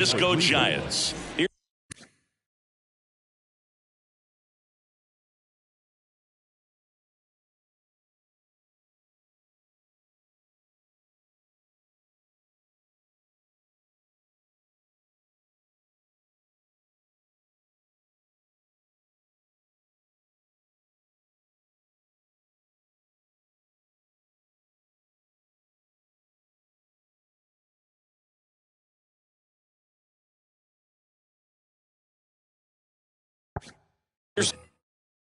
Let's go Giants. Here's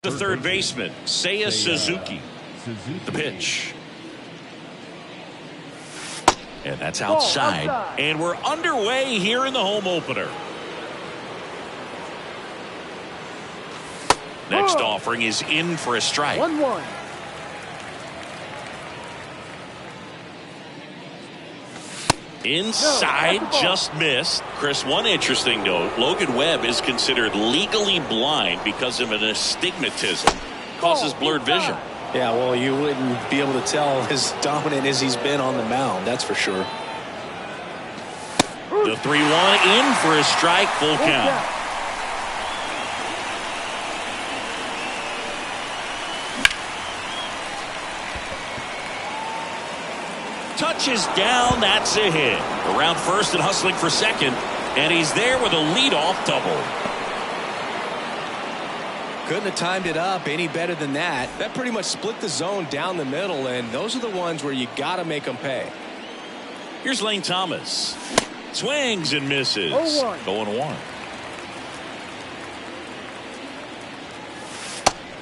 the third baseman, Seiya Suzuki. The pitch. And that's outside. And we're underway here in the home opener. Next offering is in for a strike. 1-1. Inside, just missed. Chris, one interesting note, Logan Webb is considered legally blind because of an astigmatism. Causes blurred vision. Yeah, well, you wouldn't be able to tell as dominant as he's been on the mound, that's for sure. The 3-1 in for a strike, full count. Touches down, that's a hit. Around first and hustling for second, and he's there with a leadoff double. Couldn't have timed it up any better than that. That pretty much split the zone down the middle, and those are the ones where you got to make them pay. Here's Lane Thomas. Swings and misses. 0-1. 0-1.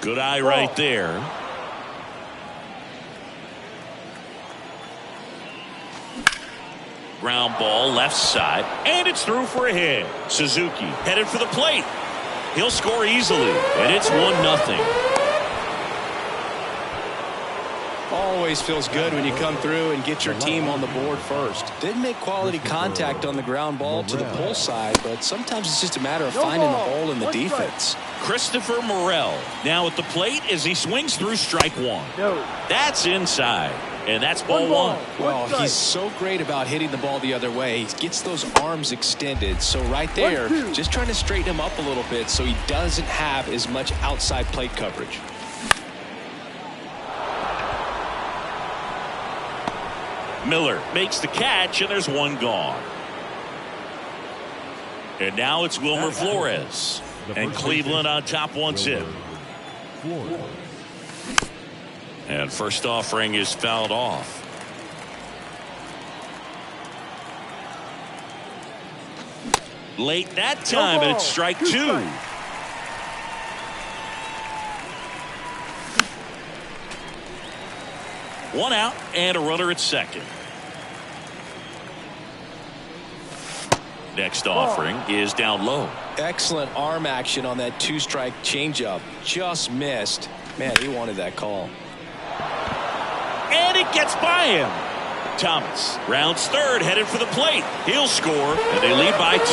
Good eye right there. Ground ball left side, and it's through for a hit. Suzuki headed for the plate. He'll score easily, and it's 1-0. Always feels good when you come through and get your team on the board first. Didn't make quality contact on the ground ball to the pull side, but sometimes it's just a matter of finding the hole in the defense. Christopher Morel now at the plate as he swings through strike one. That's inside. And that's ball one. Well, he's so great about hitting the ball the other way. He gets those arms extended. So right there, just trying to straighten him up a little bit so he doesn't have as much outside plate coverage. Miller makes the catch, and there's one gone. And now it's Wilmer Flores. And Cleveland on top 1-0. And first offering is fouled off. Late that time, and it's strike two. One out and a runner at second. Next offering is down low. Excellent arm action on that two-strike changeup. Just missed. Man, he wanted that call. And it gets by him. Thomas rounds third, headed for the plate. He'll score, and they lead by 2.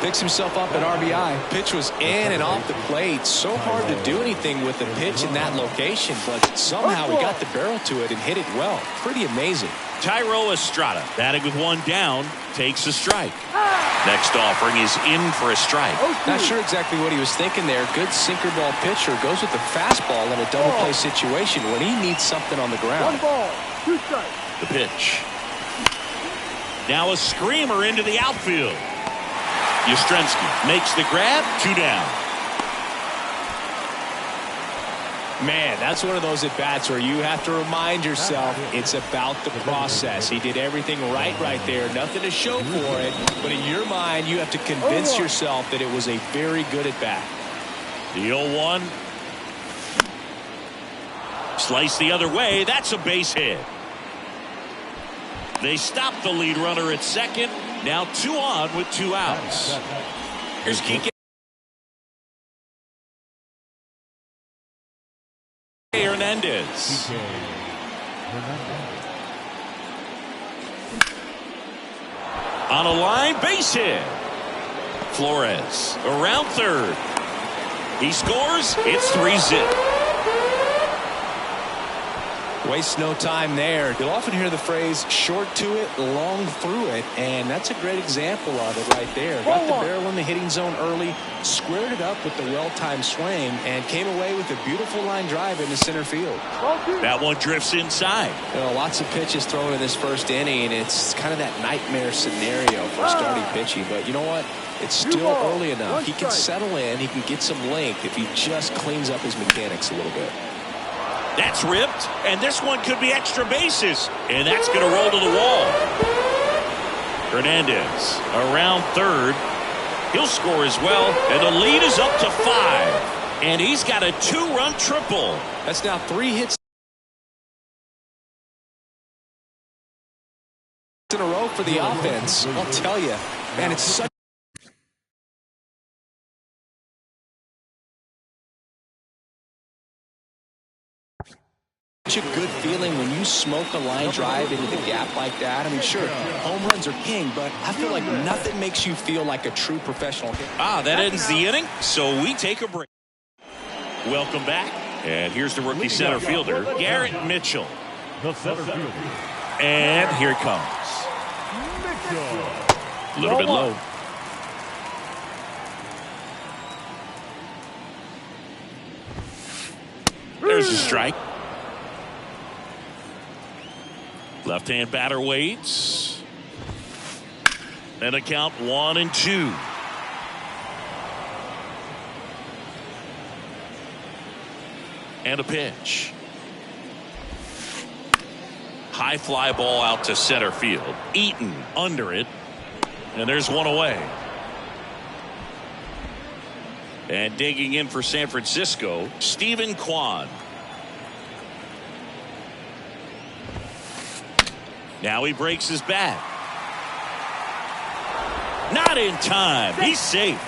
Picks himself up at RBI. Pitch was in and off the plate. So hard to do anything with the pitch in that location, but somehow he got the barrel to it and hit it well. Pretty amazing. Tyro Estrada, batting with one down, takes a strike. Next offering is in for a strike. Not sure exactly what he was thinking there. Good sinker ball pitcher goes with the fastball in a double play situation when he needs something on the ground. 1 ball, 2 strikes. The pitch. Now a screamer into the outfield. Yastrzemski makes the grab, 2 down. Man, that's one of those at-bats where you have to remind yourself it's about the process. He did everything right there. Nothing to show for it. But in your mind, you have to convince yourself that it was a very good at-bat. The 0-1. Slice the other way. That's a base hit. They stop the lead runner at second. Now 2 on with 2 outs. Here's Kike Hernandez. On a line, base hit. Flores around third. He scores. It's 3-0. Waste no time there. You'll often hear the phrase short to it, long through it, and that's a great example of it right there. Got the barrel in the hitting zone early, squared it up with the well-timed swing, and came away with a beautiful line drive into center field. That one drifts inside. You know, lots of pitches thrown in this first inning. It's kind of that nightmare scenario for starting pitching, but you know what? It's still early enough. He can settle in. He can get some length if he just cleans up his mechanics a little bit. That's ripped, and this one could be extra bases, and that's going to roll to the wall. Hernandez around third. He'll score as well, and the lead is up to 5. And he's got a 2-run triple. That's now 3 hits in a row for the offense. I'll tell you, man, it's such a good feeling when you smoke a line drive into the gap like that. I mean, sure, home runs are king, but I feel like nothing makes you feel like a true professional hitter. That ends the inning, so we take a break. Welcome back, and here's the rookie center fielder, Garrett Mitchell. The center fielder. And here it comes. A little bit low. There's a strike. Left-hand batter waits. And a count 1-2. And a pitch. High fly ball out to center field. Eaton under it. And there's one away. And digging in for San Francisco, Stephen Kwan. Now he breaks his bat. Not in time. He's safe.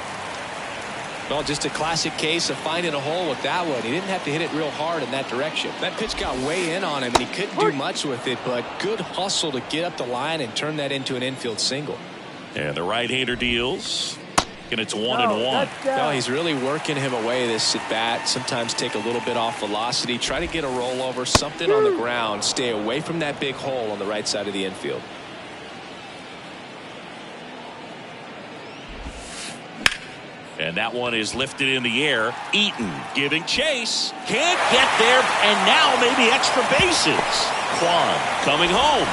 Well, just a classic case of finding a hole with that one. He didn't have to hit it real hard in that direction. That pitch got way in on him, and he couldn't do much with it, but good hustle to get up the line and turn that into an infield single. And the right-hander deals. And it's 1-1. No, he's really working him away this at bat. Sometimes take a little bit off velocity. Try to get a rollover, something on the ground. Stay away from that big hole on the right side of the infield. And that one is lifted in the air. Eaton giving chase. Can't get there. And now maybe extra bases. Kwan coming home.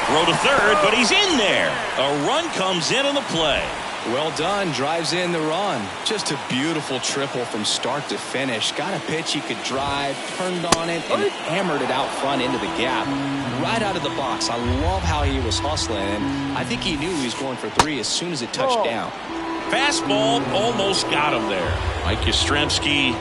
Throw to third, but he's in there. A run comes in on the play. Well done. Drives in the run. Just a beautiful triple from start to finish. Got a pitch he could drive, turned on it, and hammered it out front into the gap. Right out of the box. I love how he was hustling, and I think he knew he was going for 3 as soon as it touched down. Fastball almost got him there. Mike Yastrzemski,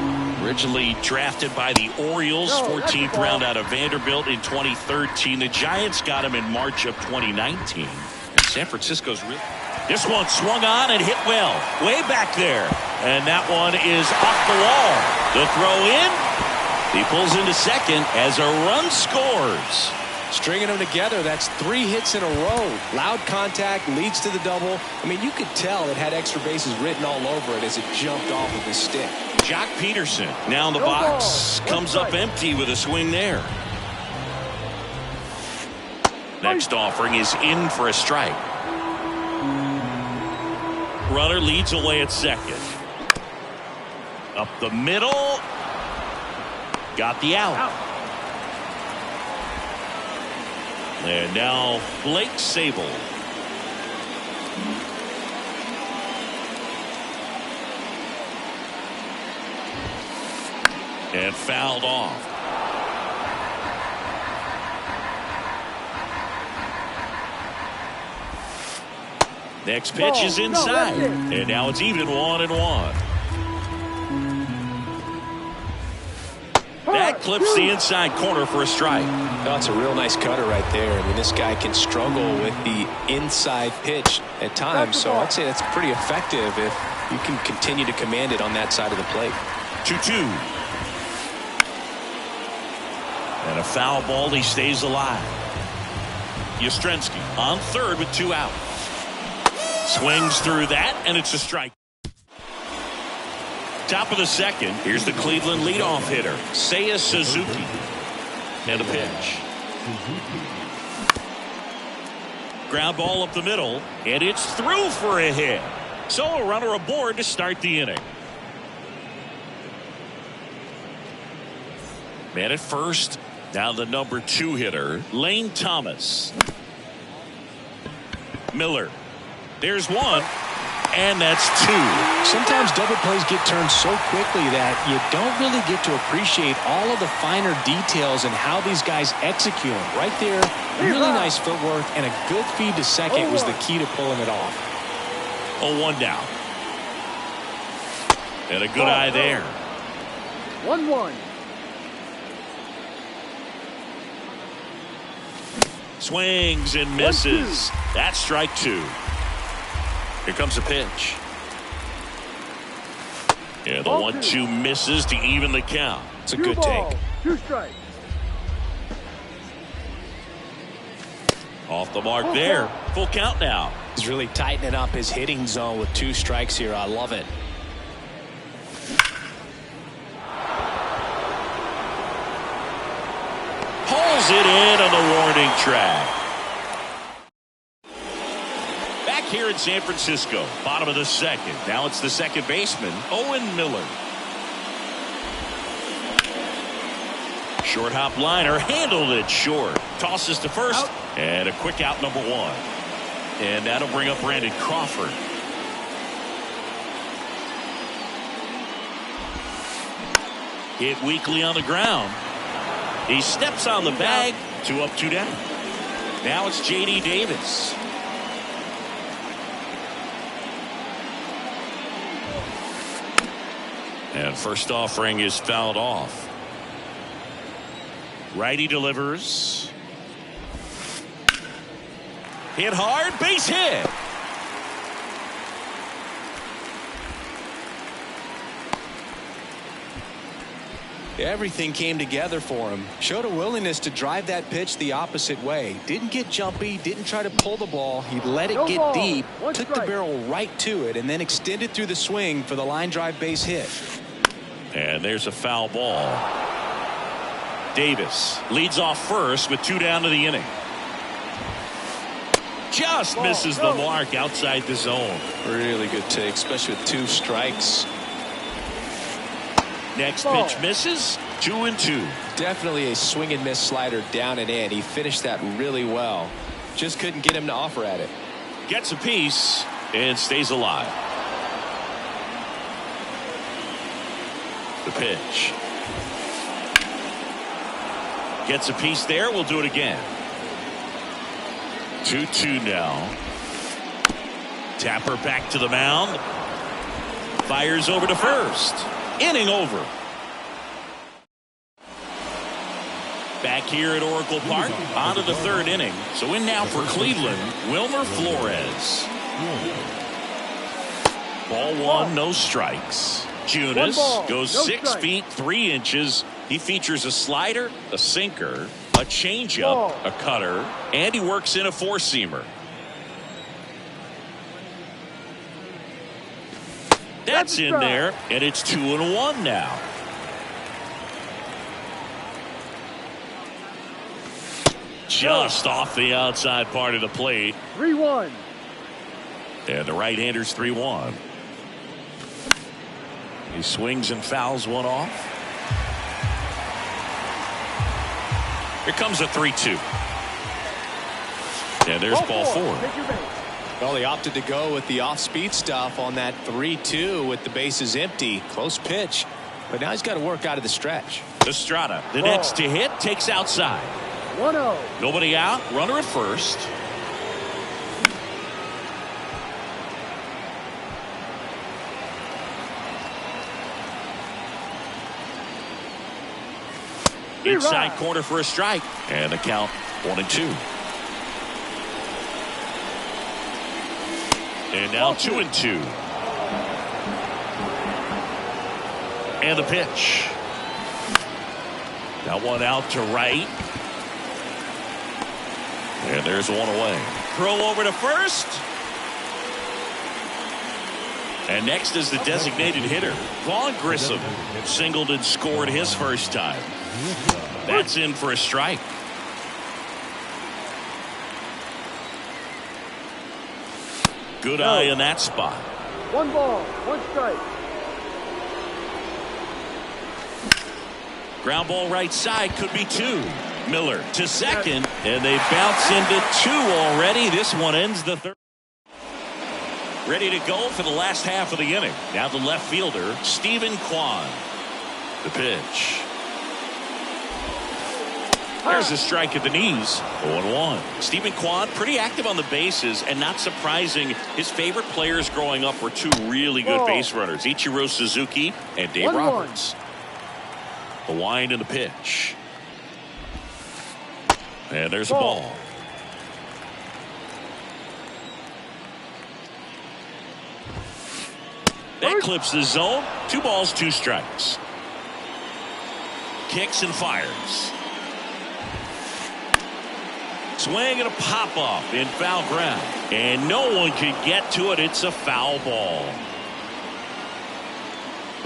originally drafted by the Orioles, 14th round out of Vanderbilt in 2013. The Giants got him in March of 2019. And San Francisco's really... This one swung on and hit well. Way back there. And that one is off the wall. The throw in. He pulls into second as a run scores. Stringing them together, that's 3 hits in a row. Loud contact leads to the double. I mean, you could tell it had extra bases written all over it as it jumped off of his stick. Jock Peterson now in the box. Comes up empty with a swing there. Next offering is in for a strike. Runner leads away at second. Up the middle. Got the out. And now Blake Sabol. And fouled off. Next pitch is inside. And now it's even 1-1. That clips the inside corner for a strike. That's a real nice cutter right there. I mean, this guy can struggle with the inside pitch at times, so I'd say that's pretty effective if you can continue to command it on that side of the plate. 2-2. And a foul ball. He stays alive. Yastrzemski on third with 2 outs. Swings through that, and it's a strike. Top of the second. Here's the Cleveland leadoff hitter, Seiya Suzuki. And a pitch. Ground ball up the middle, and it's through for a hit. So a runner aboard to start the inning. Man at first, now the number 2 hitter, Lane Thomas. Miller. There's one, and that's 2. Sometimes double plays get turned so quickly that you don't really get to appreciate all of the finer details and how these guys execute them. Right there, really nice footwork, and a good feed to second was the key to pulling it off. 0-1 down. And a good eye there. 1-1. Swings and misses. That's strike 2. Here comes a pitch. And the 1-2 misses to even the count. It's a good take. 2 strikes. Off the mark there. Full count now. He's really tightening up his hitting zone with 2 strikes here. I love it. Pulls it in on the warning track. Back here in San Francisco, bottom of the second. Now it's the second baseman, Owen Miller. Short hop liner, handled it short. Tosses to first, and a quick out, number 1. And that'll bring up Brandon Crawford. Hit weakly on the ground. He steps on the bag. 2 up, 2 down. Now it's J.D. Davis. And first offering is fouled off. Righty delivers. Hit hard, base hit. Everything came together for him. Showed a willingness to drive that pitch the opposite way. Didn't get jumpy, didn't try to pull the ball. He let it get deep, took the barrel right to it, and then extended through the swing for the line drive base hit. And there's a foul ball. Davis leads off first with 2 down to the inning. Just misses the mark outside the zone. Really good take, especially with 2 strikes. Next pitch misses. 2-2. Definitely a swing and miss slider down and in. He finished that really well. Just couldn't get him to offer at it. Gets a piece and stays alive. The pitch. Gets a piece there. We'll do it again. 2-2 now. Tapper back to the mound. Fires over to first. Inning over. Back here at Oracle Park, on to the 3rd inning. So in now for Cleveland, Wilmer Flores. Ball 1, no strikes. Junis goes 6 feet 3 inches. He features a slider, a sinker, a changeup, a cutter, and he works in a 4-seamer. That's in there, and it's 2-1 now. Just off the outside part of the plate. 3-1. And the right-hander's 3-1. He swings and fouls one off. Here comes a 3-2. And there's ball 4. Well, he opted to go with the off-speed stuff on that 3-2 with the bases empty. Close pitch, but now he's got to work out of the stretch. Estrada, the next to hit, takes outside. 1-0. Nobody out, runner at first. Inside corner for a strike, and the count 1-2. And now 2-2. And the pitch. That one out to right. And there's one away. Throw over to first. And next is the designated hitter, Vaughn Grissom. Singled and scored his first time. That's in for a strike. Good eye in that spot. 1 ball, 1 strike. Ground ball right side, could be 2. Miller to second, and they bounce into 2 already. This one ends the third. Ready to go for the last half of the inning. Now the left fielder, Stephen Kwan. The pitch. There's a strike at the knees. 0-1. Stephen Kwan, pretty active on the bases, and not surprising, his favorite players growing up were 2 really good base runners, Ichiro Suzuki and Dave 1-1. Roberts. The wind and the pitch. And there's a ball. That clips the zone. 2 balls, 2 strikes. Kicks and fires. Swing and a pop off in foul ground. And no one can get to it. It's a foul ball.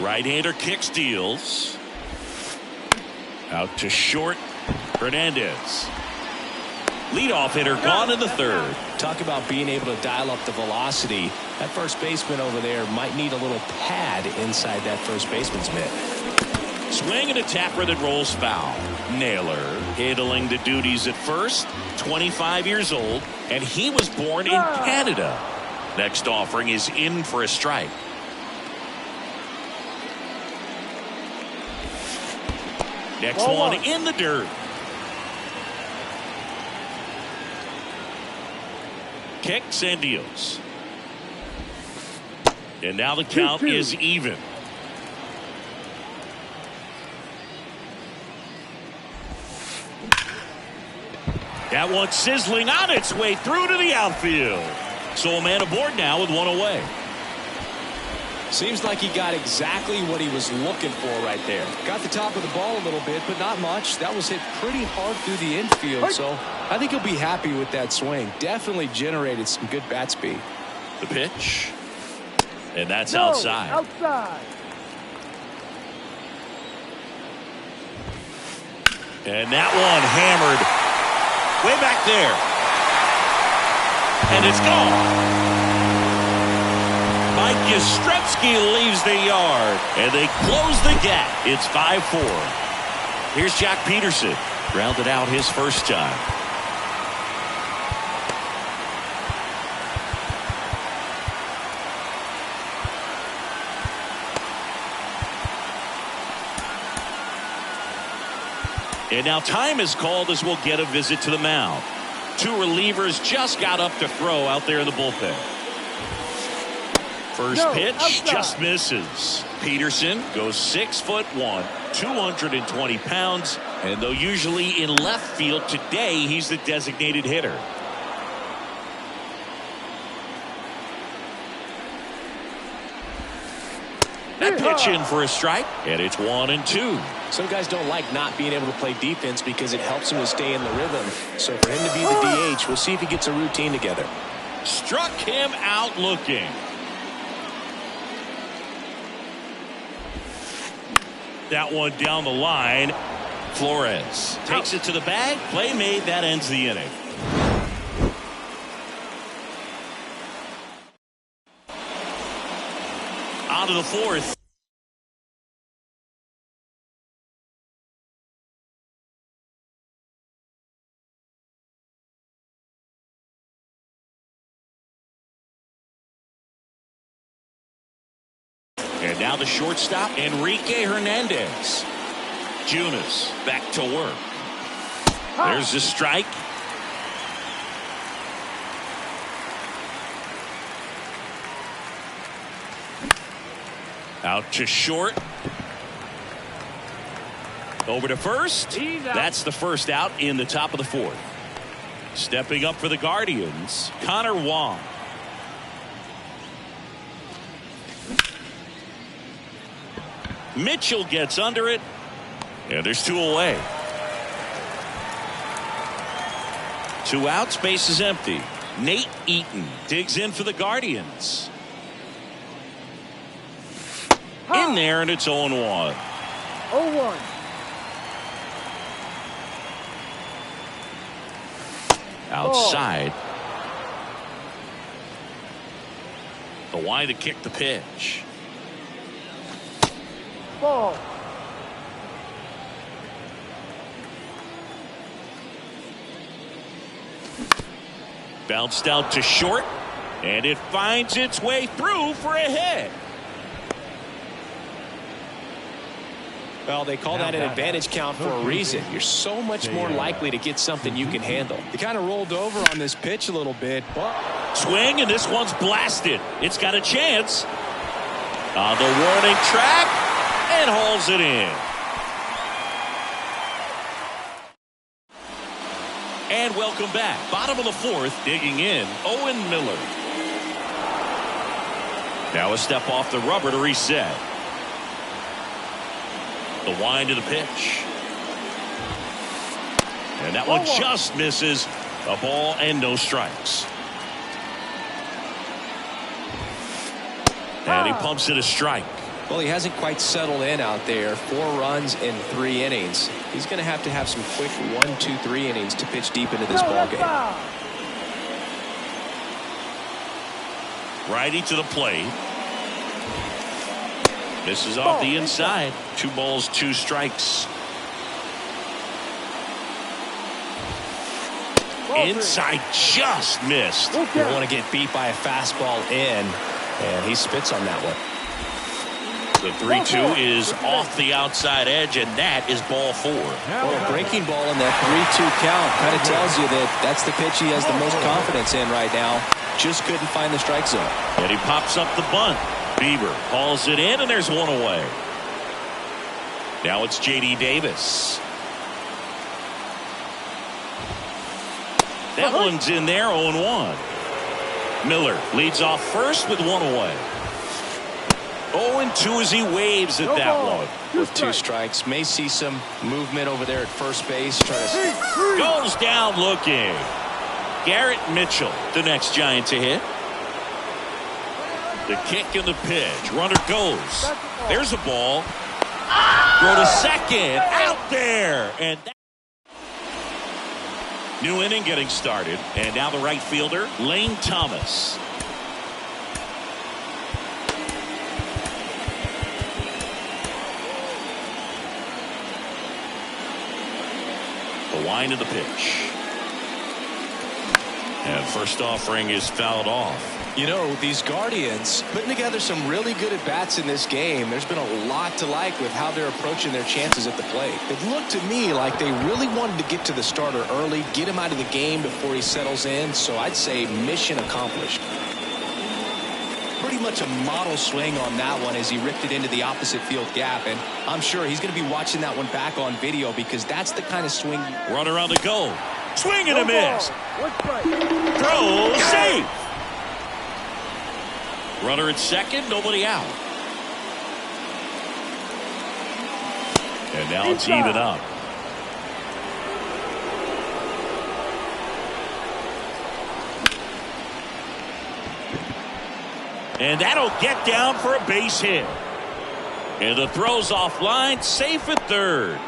Right-hander kicks, deals. Out to short. Hernandez. Leadoff hitter gone in the third. Talk about being able to dial up the velocity. That first baseman over there might need a little pad inside that first baseman's mitt. Swing and a tapper that rolls foul. Naylor handling the duties at first. 25 years old, and he was born in Canada. Next offering is in for a strike. Next one in the dirt. Kicks and deals. And now the count is even. That one sizzling on its way through to the outfield. So a man aboard now with 1 away. Seems like he got exactly what he was looking for right there. Got the top of the ball a little bit, but not much. That was hit pretty hard through the infield, so I think he'll be happy with that swing. Definitely generated some good bat speed. The pitch. And that's outside. Outside. And that one hammered way back there. And it's gone. Mike Yastrzemski leaves the yard, and they close the gap. It's 5-4. Here's Jack Peterson. Grounded out his first time. And now time is called as we'll get a visit to the mound. 2 relievers just got up to throw out there in the bullpen. First pitch just misses. Peterson goes 6'1", 220 pounds, and though usually in left field, today he's the designated hitter. That pitch in for a strike, and it's 1-2. Some guys don't like not being able to play defense because it helps him to stay in the rhythm. So for him to be the DH, we'll see if he gets a routine together. Struck him out looking. That one down the line. Flores takes it to the bag. Play made. That ends the inning. On to the fourth. And now the shortstop, Enrique Hernandez. Junis back to work. There's the strike. Out to short. Over to first. That's the first out in the top of the fourth. Stepping up for the Guardians, Connor Wong. Mitchell gets under it, and there's 2 away. 2 outs, base is empty. Nate Eaton digs in for the Guardians. in there, and it's 0-1. 0-1. Outside. The wide to kick the pitch. Ball. Bounced out to short, and it finds its way through for a hit. Well, they call that an advantage count for a reason. You're so much more likely to get something you can handle. He kind of rolled over on this pitch a little bit. Swing, and this one's blasted. It's got a chance. On the warning track, and hauls it in. And welcome back. Bottom of the fourth, digging in, Owen Miller. Now a step off the rubber to reset. The wind of the pitch. And that one just misses. A ball and no strikes. And he pumps it a strike. Well, he hasn't quite settled in out there. 4 runs in 3 innings. He's going to have some quick 1, 2, 3 innings to pitch deep into this ball game. Righty to the plate. Misses off the inside. 2 balls, 2 strikes. Inside just missed. You don't want to get beat by a fastball in, and he spits on that one. The 3-2 is off the outside edge, and that is ball 4. Well, a breaking ball in that 3-2 count kind of tells you that that's the pitch he has the most confidence in right now. Just couldn't find the strike zone. And he pops up the bunt. Bieber hauls it in, and there's 1 away. Now it's J.D. Davis. That one's in there, 0-1. Miller leads off first with 1 away. 0-2 as he waves at that one. With 2 strikes, may see some movement over there at first base. Goes down looking. Garrett Mitchell, the next Giant to hit. The kick and the pitch. Runner goes. There's a ball. Throw to second. Out there. And new inning getting started. And now the right fielder, Lane Thomas. The wind of the pitch. And first offering is fouled off. You know, these Guardians putting together some really good at-bats in this game. There's been a lot to like with how they're approaching their chances at the plate. It looked to me like they really wanted to get to the starter early, get him out of the game before he settles in. So I'd say mission accomplished. Pretty much a model swing on that one as he ripped it into the opposite field gap. And I'm sure he's going to be watching that one back on video because that's the kind of swing. Runner on the go. Swing and a miss. Throw, safe. Runner at second, nobody out. And now it's even up. And that'll get down for a base hit. And the throw's offline, safe at third.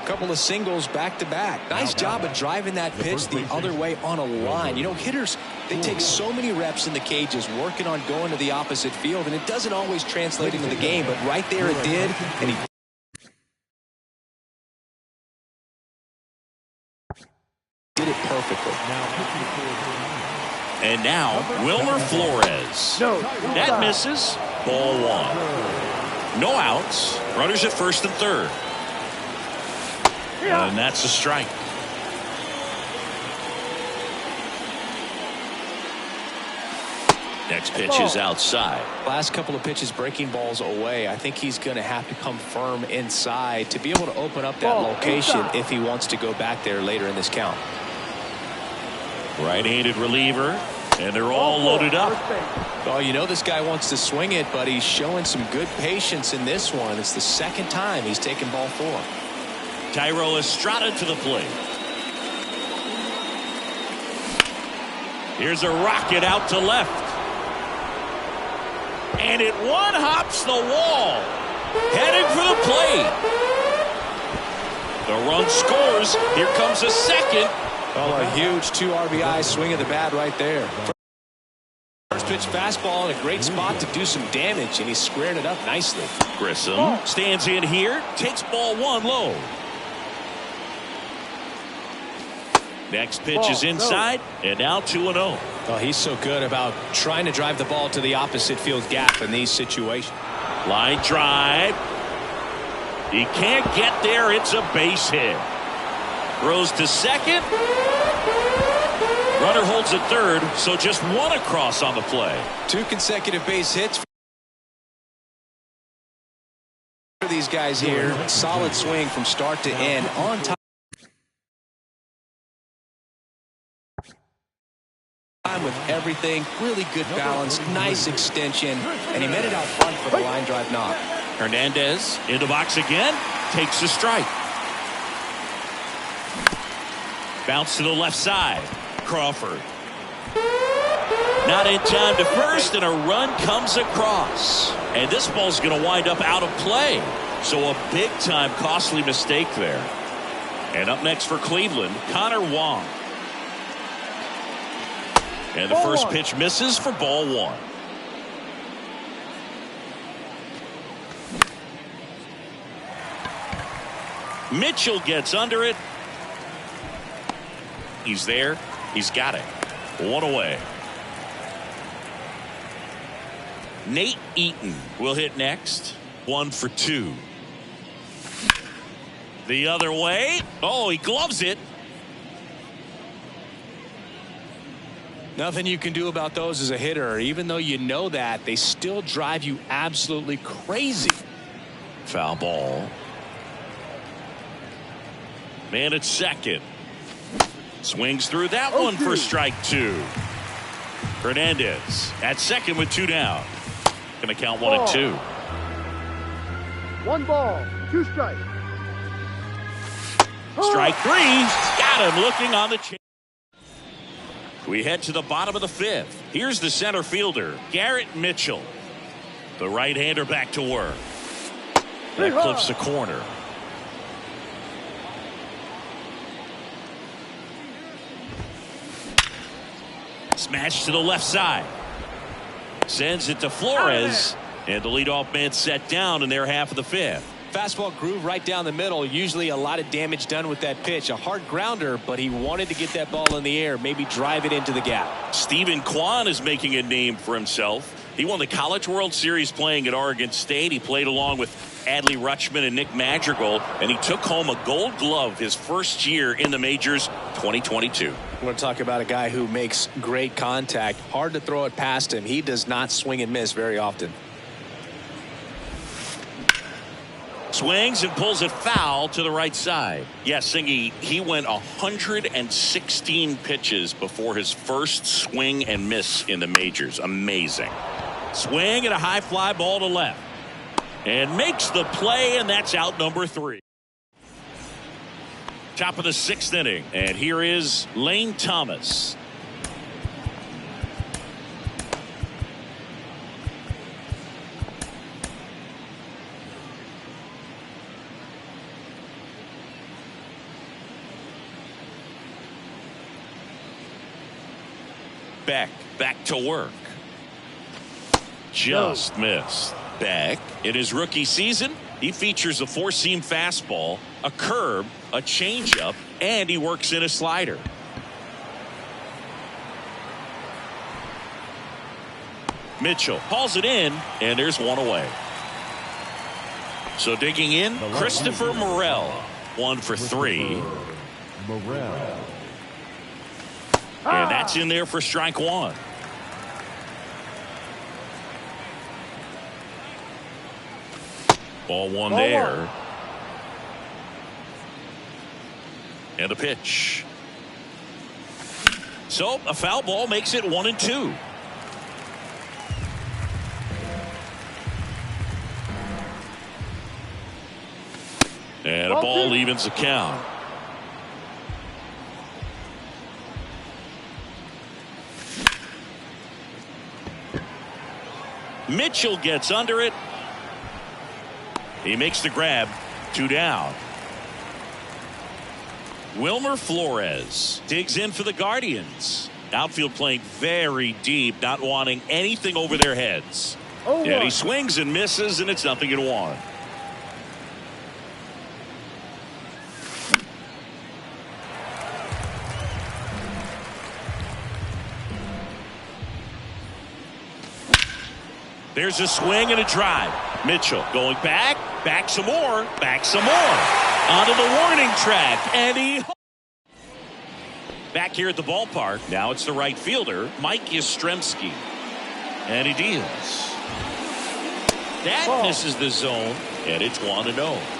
Couple of singles back-to-back. Nice job of driving that pitch the other way on a line. You know, hitters, they take so many reps in the cages working on going to the opposite field, and it doesn't always translate into the game, but right there it did, and he did it perfectly. And now, Wilmer Flores. That misses. Ball 1. No outs. Runners at first and third. And that's a strike. Next pitch is outside. Last couple of pitches breaking balls away. I think he's going to have to come firm inside to be able to open up that location if he wants to go back there later in this count. Right-handed reliever, and they're all loaded up. Oh, you know this guy wants to swing it, but he's showing some good patience in this one. It's the second time he's taken ball 4. Tyro Estrada to the plate. Here's a rocket out to left. And it one-hops the wall. Heading for the plate. The run scores. Here comes a second. Oh, a huge 2 RBI swing of the bat right there. First pitch fastball in a great spot to do some damage, and he squared it up nicely. Grissom stands in here, takes ball 1 low. Next pitch is inside, and now 2-0. Oh, he's so good about trying to drive the ball to the opposite field gap in these situations. Line drive. He can't get there. It's a base hit. Throws to second. Runner holds at third, so just 1 across on the play. 2 consecutive base hits for these guys here. Solid swing from start to end. On time with everything. Really good balance. Nice extension. And he met it out front for the line drive knock. Hernandez in the box again. Takes a strike. Bounce to the left side. Crawford. Not in time to first, and a run comes across. And this ball's going to wind up out of play. So a big-time costly mistake there. And up next for Cleveland, Connor Wong. And the first pitch misses for ball 1. Mitchell gets under it. He's there. He's got it. 1 away. Nate Eaton will hit next. 1 for 2. The other way. Oh, he gloves it. Nothing you can do about those as a hitter. Even though you know that, they still drive you absolutely crazy. Foul ball. Man at second. Swings through that one for strike 2. Hernandez at second with 2 down. Going to count 1 and 2. 1 ball, 2 strikes. Strike 3. Got him looking on the chain. We head to the bottom of the 5th. Here's the center fielder, Garrett Mitchell. The right-hander back to work. That clips the corner. Smash to the left side. Sends it to Flores. And the leadoff man set down in their half of the 5th. Fastball groove right down the middle. Usually a lot of damage done with that pitch. A hard grounder, but he wanted to get that ball in the air. Maybe drive it into the gap. Stephen Kwan is making a name for himself. He won the College World Series playing at Oregon State. He played along with Adley Rutschman and Nick Madrigal, and he took home a Gold Glove his first year in the majors, 2022. We're going to talk about a guy who makes great contact. Hard to throw it past him. He does not swing and miss very often. Swings and pulls it foul to the right side. Yes, Singy, he went 116 pitches before his first swing and miss in the majors. Amazing. Swing and a high fly ball to left. And makes the play, and that's out number 3. Top of the 6th inning. And here is Lane Thomas. Beck back to work. Just missed. Beck, in his rookie season, he features a 4-seam fastball, a curve, a changeup, and he works in a slider. Mitchell hauls it in, and there's 1 away. So digging in, Christopher Morel, 1 for 3. And that's in there for strike 1. Ball 1 there. And a pitch. So a foul ball makes it 1 and 2. And a ball evens the count. Mitchell gets under it. He makes the grab. 2 down. Wilmer Flores digs in for the Guardians. Outfield playing very deep, not wanting anything over their heads. And he swings and misses, and it's 0-1. There's a swing and a drive. Mitchell going back some more, onto the warning track, and he back here at the ballpark. Now it's the right fielder, Mike Yastrzemski, and he deals. That misses the zone, and it's 1-0.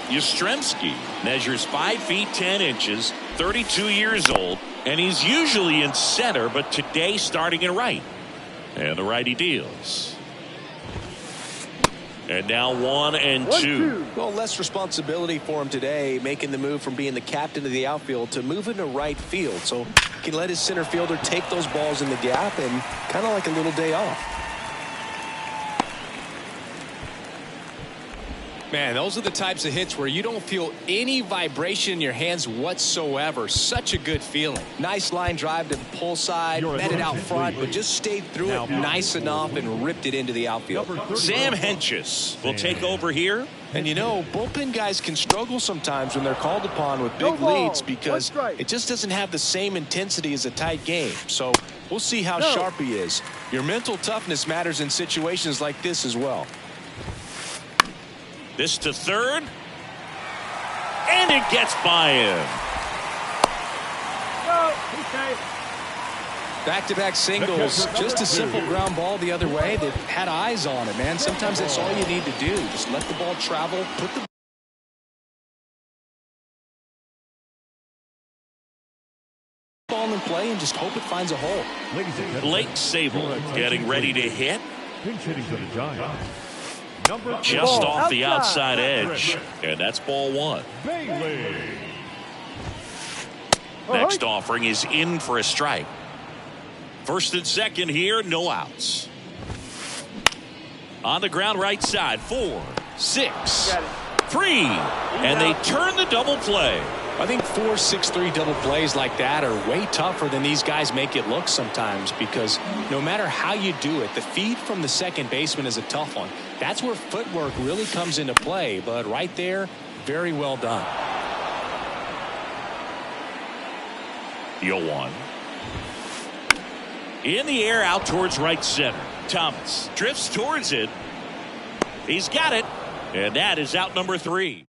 Yastrzemski measures 5 feet 10 inches, 32 years old, and he's usually in center, but today starting in right. And the righty deals. And now 1-2. Well, less responsibility for him today, making the move from being the captain of the outfield to moving to right field. So he can let his center fielder take those balls in the gap and kind of like a little day off. Man, those are the types of hits where you don't feel any vibration in your hands whatsoever. Such a good feeling. Nice line drive to the pull side, met it out front, but just stayed through it nice enough and ripped it into the outfield. Sam Hentges will take over here. And you know, bullpen guys can struggle sometimes when they're called upon with big leads because it just doesn't have the same intensity as a tight game. So we'll see how sharp he is. Your mental toughness matters in situations like this as well. This to third, and it gets by him. Back-to-back singles, just a simple ground ball the other way that had eyes on it, man. Sometimes that's all you need to do. Just let the ball travel, put the ball in play, and just hope it finds a hole. Blake Sable getting ready to hit. Pinch hitting for the Giants. Just off the outside edge, and that's ball 1. Next offering is in for a strike. First and second here, no outs. On the ground right side, 4, 6, 3, and they turn the double play. I think 4-6-3 double plays like that are way tougher than these guys make it look sometimes, because no matter how you do it, the feed from the second baseman is a tough one. That's where footwork really comes into play, but right there, very well done. 0-1. In the air out towards right center. Thomas drifts towards it. He's got it, and that is out number 3.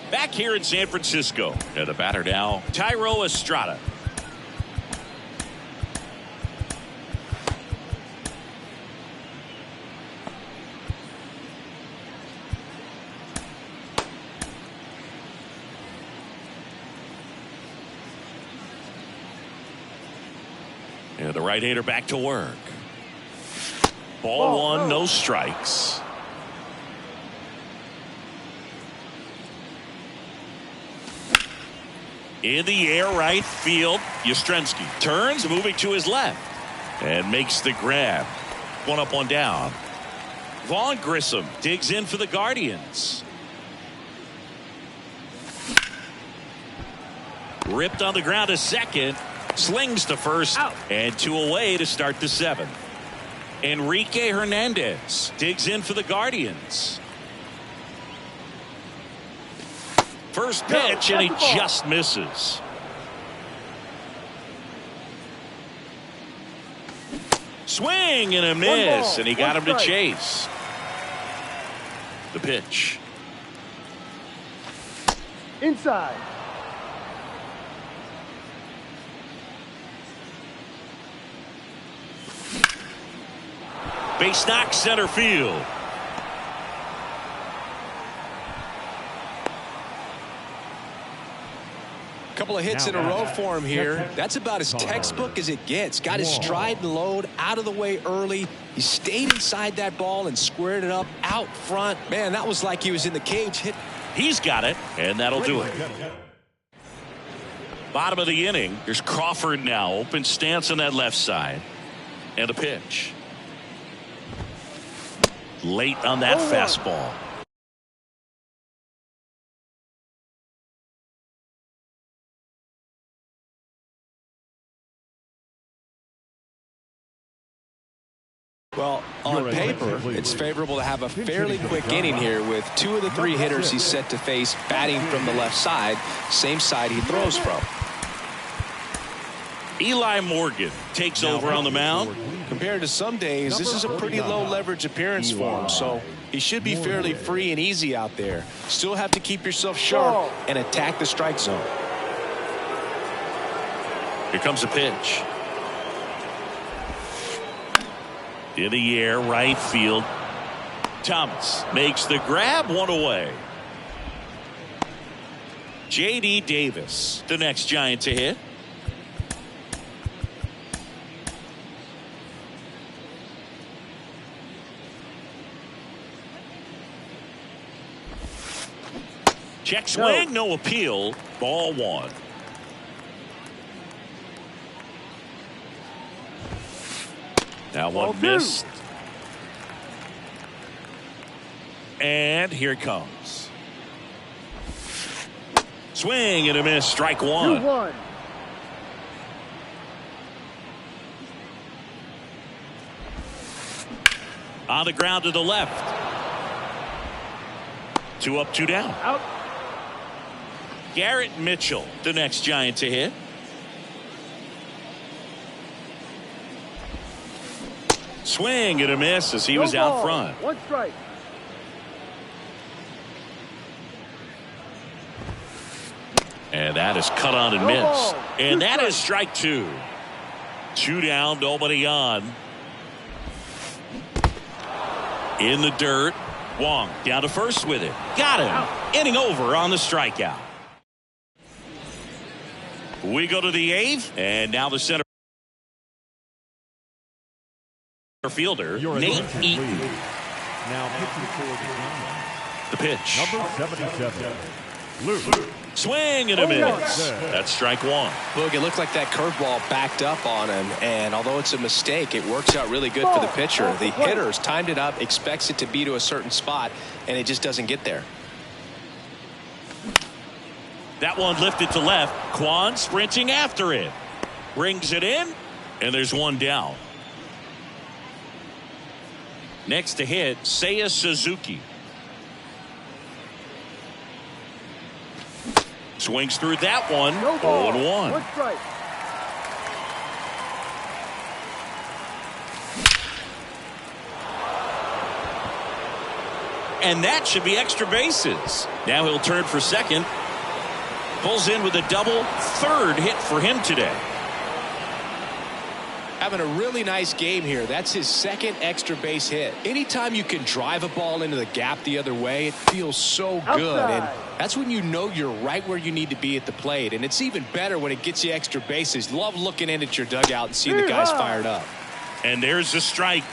Back here in San Francisco, and the batter now, Thairo Estrada. And the right-hander back to work. Ball 1, no strikes. In the air right field, Yastrzemski turns, moving to his left, and makes the grab. 1 up, 1 down. Vaughn Grissom digs in for the Guardians. Ripped on the ground to second, slings to first, and 2 away to start the 7th. Enrique Hernandez digs in for the Guardians. First pitch, and he just misses. Swing and a miss, and he got him to chase. The pitch. Inside. Base knock, center field. Couple of hits in a row for him here. That's about as textbook as it gets. Got his stride and load out of the way early. He stayed inside that ball and squared it up out front. Man, that was like he was in the cage. He's got it, and that'll do it. Bottom of the inning. Here's Crawford now. Open stance on that left side. And a pitch. late on that fastball. Well, on paper, it's favorable to have a fairly quick inning here with 2 of the 3 hitters he's set to face batting from the left side, same side he throws from. Eli Morgan takes over on the mound. Compared to some days, this is a pretty low leverage appearance for him, so he should be fairly free and easy out there. Still have to keep yourself sharp and attack the strike zone. Here comes a pitch. In the air, right field. Thomas makes the grab, 1 away. J.D. Davis, the next Giant to hit. Check swing, no appeal. Ball 1. That one missed. And here it comes. Swing and a miss. Strike 1. 2-1. On the ground to the left. 2 up, 2 down. Out. Garrett Mitchell, the next Giant to hit. Swing and a miss as he was out front. 1 strike. And that is cut on and missed. And that is strike 2. 2 down, nobody on. In the dirt. Wong down to first with it. Got him. Inning over on the strikeout. We go to the 8th, and now the center fielder, Nate Eaton. Now pitching for the pitch. number 77, Luke. Swing and a miss. That's strike 1. Look, it looked like that curveball backed up on him, and although it's a mistake, it works out really good for the pitcher. The hitter's timed it up, expects it to be to a certain spot, and it just doesn't get there. That one lifted to left. Kwan sprinting after it. Brings it in, and there's 1 down. Next to hit, Seiya Suzuki. Swings through that one. 0-1. 1 strike. And that should be extra bases. Now he'll turn for second. Pulls in with a double. 3rd hit for him today. Having a really nice game here. That's his 2nd extra base hit. Anytime you can drive a ball into the gap the other way, it feels so good. And that's when you know you're right where you need to be at the plate. And it's even better when it gets you extra bases. Love looking in at your dugout and seeing the guys fired up. And there's the strike.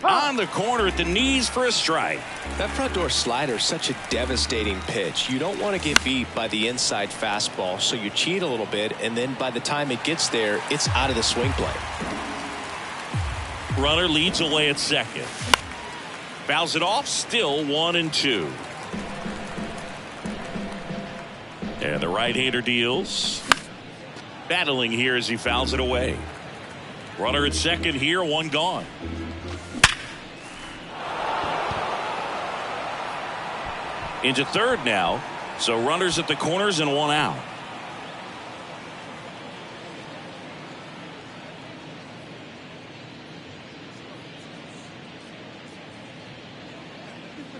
On the corner at the knees for a strike. That front door slider is such a devastating pitch. You don't want to get beat by the inside fastball, so you cheat a little bit, and then by the time it gets there, it's out of the swing plane. Runner leads away at second. Fouls it off, still 1-2. And the right-hander deals. Battling here as he fouls it away. Runner at second here, 1 gone. Into third now, so runners at the corners and 1 out.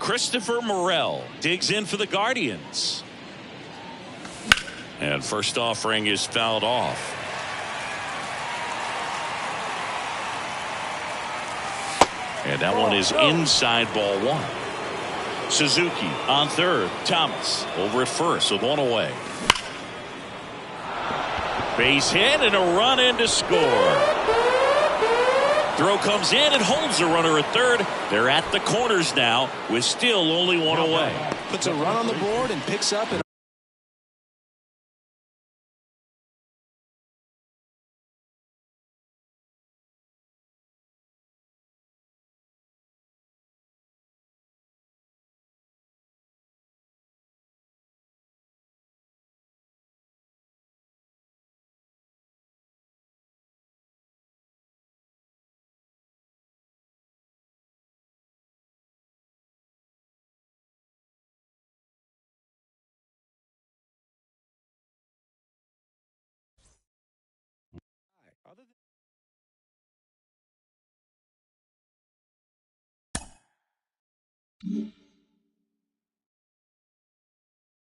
Christopher Morel digs in for the Guardians. And first offering is fouled off. And that one is inside ball 1. Suzuki on third. Thomas over at first with 1 away. Base hit and a run in to score. Throw comes in and holds the runner at third. They're at the corners now with still only 1 away. Puts a run on the board and picks up an Luke.